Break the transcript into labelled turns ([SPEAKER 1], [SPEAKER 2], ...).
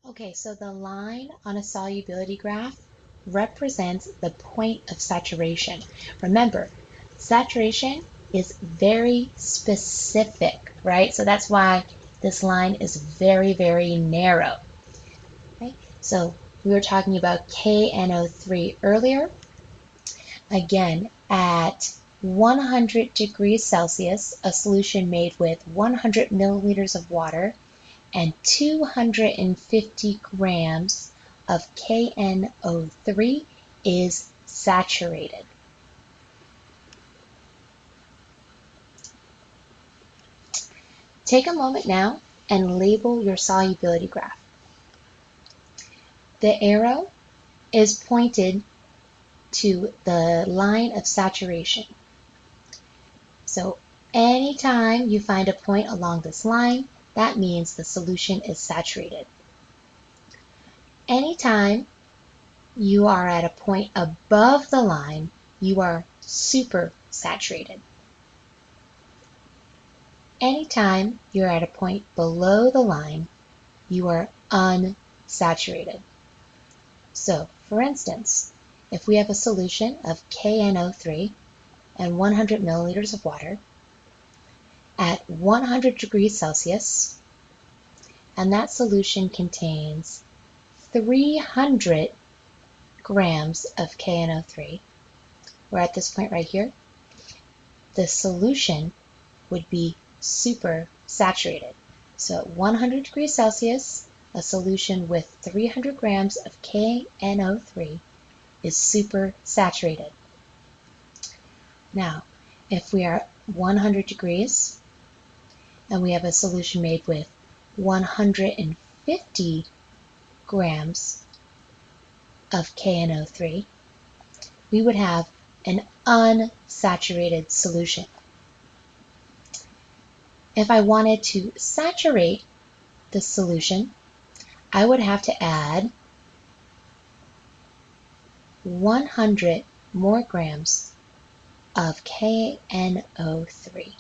[SPEAKER 1] Okay, so the line on a solubility graph represents the point of saturation. Remember, saturation is very specific, right? So that's why this line is very, very narrow. Okay? So we were talking about KNO3 earlier. Again, at 100 degrees Celsius, a solution made with 100 milliliters of water and 250 grams of KNO3 is saturated. Take a moment now and label your solubility graph. The arrow is pointed to the line of saturation. So anytime you find a point along this line, that means the solution is saturated. Anytime you are at a point above the line, you are supersaturated. Anytime you're at a point below the line, you are unsaturated. So, for instance, if we have a solution of KNO3 and 100 milliliters of water at 100 degrees Celsius, and that solution contains 300 grams of KNO3, we're at this point right here, the solution would be supersaturated. So at 100 degrees Celsius, a solution with 300 grams of KNO3 is supersaturated. Now, if we are at 100 degrees and we have a solution made with 150 grams of KNO3, we would have an unsaturated solution. If I wanted to saturate the solution, I would have to add 100 more grams of KNO3.